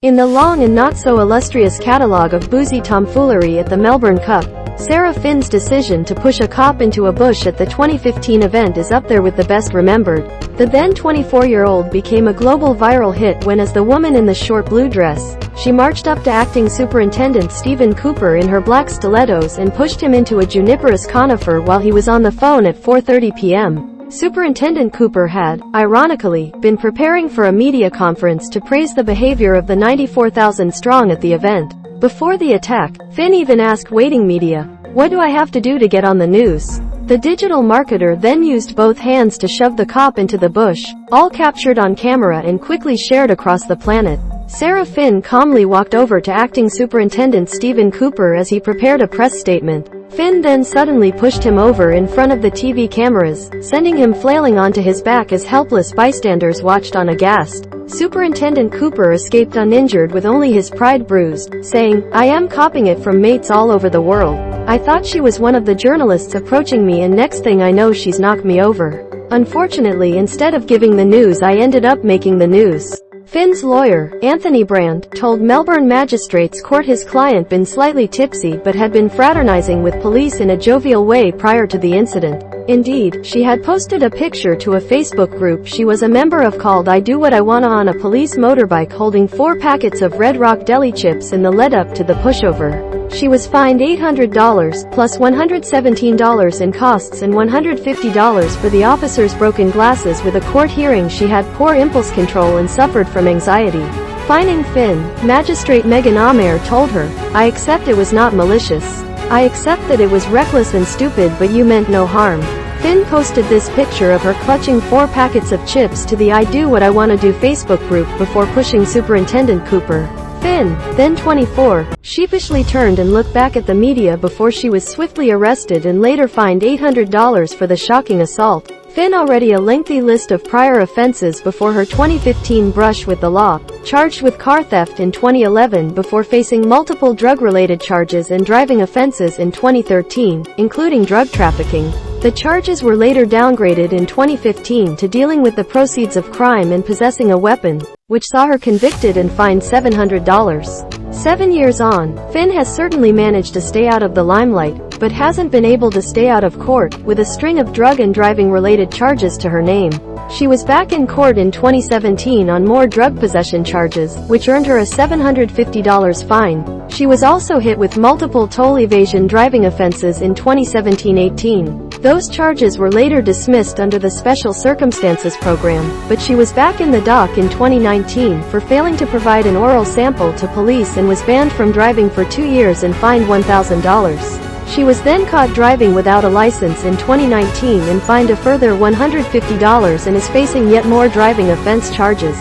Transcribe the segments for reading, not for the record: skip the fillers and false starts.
In the long and not-so-illustrious catalogue of boozy tomfoolery at the Melbourne Cup, Sarah Finn's decision to push a cop into a bush at the 2015 event is up there with the best remembered. The then 24-year-old became a global viral hit when, as the woman in the short blue dress, she marched up to Acting Superintendent Stephen Cooper in her black stilettos and pushed him into a juniperous conifer while he was on the phone at 4:30 p.m. Superintendent Cooper had, ironically, been preparing for a media conference to praise the behavior of the 94,000 strong at the event. Before the attack, Finn even asked waiting media, "What do I have to do to get on the news?" The digital marketer then used both hands to shove the cop into the bush, all captured on camera and quickly shared across the planet. Sarah Finn calmly walked over to Acting Superintendent Stephen Cooper as he prepared a press statement. Finn then suddenly pushed him over in front of the TV cameras, sending him flailing onto his back as helpless bystanders watched aghast. Superintendent Cooper escaped uninjured with only his pride bruised, saying, "I am copping it from mates all over the world. I thought she was one of the journalists approaching me, and next thing I know she's knocked me over. Unfortunately, instead of giving the news, I ended up making the news." Finn's lawyer, Anthony Brand, told Melbourne Magistrates Court his client been slightly tipsy but had been fraternizing with police in a jovial way prior to the incident. Indeed, she had posted a picture to a Facebook group she was a member of called "I Do What I Wanna" on a police motorbike holding 4 packets of Red Rock deli chips in the lead-up to the pushover. She was fined $800, plus $117 in costs and $150 for the officer's broken glasses. With a court hearing, she had poor impulse control and suffered from anxiety. Fining Finn, Magistrate Megan Amer told her, "I accept it was not malicious. I accept that it was reckless and stupid, but you meant no harm." Finn posted this picture of her clutching 4 packets of chips to the "I Do What I Wanna Do" Facebook group before pushing Superintendent Cooper. Finn, then 24, sheepishly turned and looked back at the media before she was swiftly arrested and later fined $800 for the shocking assault. Finn, already a lengthy list of prior offenses before her 2015 brush with the law, charged with car theft in 2011 before facing multiple drug-related charges and driving offenses in 2013, including drug trafficking. The charges were later downgraded in 2015 to dealing with the proceeds of crime and possessing a weapon, which saw her convicted and fined $700. 7 years on, Finn has certainly managed to stay out of the limelight, but hasn't been able to stay out of court, with a string of drug and driving-related charges to her name. She was back in court in 2017 on more drug possession charges, which earned her a $750 fine. She was also hit with multiple toll evasion driving offenses in 2017-18. Those charges were later dismissed under the Special Circumstances Program, but she was back in the dock in 2019 for failing to provide an oral sample to police and was banned from driving for 2 years and fined $1,000. She was then caught driving without a license in 2019 and fined a further $150 and is facing yet more driving offense charges.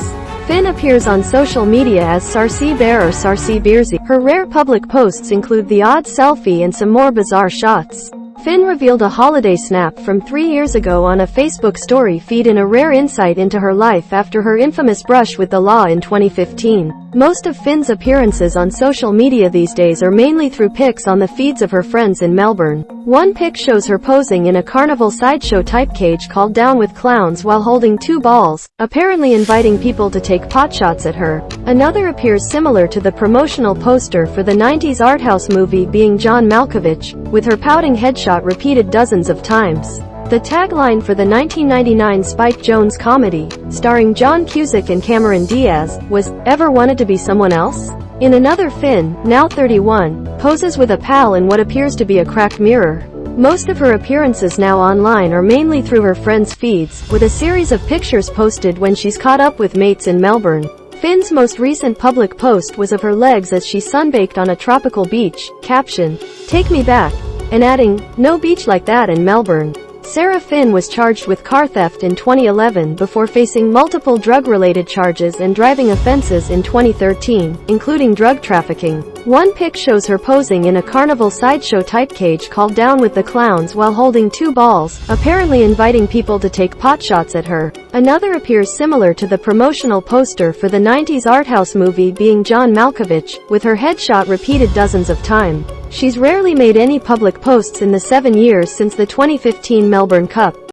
Finn appears on social media as Sarcy Bear or Sarcy Bearsy. Her rare public posts include the odd selfie and some more bizarre shots. Finn revealed a holiday snap from 3 years ago on a Facebook story feed in a rare insight into her life after her infamous brush with the law in 2015. Most of Finn's appearances on social media these days are mainly through pics on the feeds of her friends in Melbourne. One pic shows her posing in a carnival sideshow type cage called Down with Clowns while holding 2 balls, apparently inviting people to take potshots at her. Another appears similar to the promotional poster for the 90s art house movie Being John Malkovich, with her pouting headshot repeated dozens of times. The tagline for the 1999 Spike Jonze comedy, starring John Cusack and Cameron Diaz, was, "Ever wanted to be someone else?" In another, Finn, now 31, poses with a pal in what appears to be a cracked mirror. Most of her appearances now online are mainly through her friends' feeds, with a series of pictures posted when she's caught up with mates in Melbourne. Finn's most recent public post was of her legs as she sunbaked on a tropical beach, caption, "Take me back," and adding, "No beach like that in Melbourne." Sarah Finn was charged with car theft in 2011 before facing multiple drug-related charges and driving offenses in 2013, including drug trafficking. One pic shows her posing in a carnival sideshow type cage called Down with the Clowns while holding 2 balls, apparently inviting people to take potshots at her. Another appears similar to the promotional poster for the 90s art house movie Being John Malkovich, with her headshot repeated dozens of times. She's rarely made any public posts in the 7 years since the 2015 Melbourne Cup.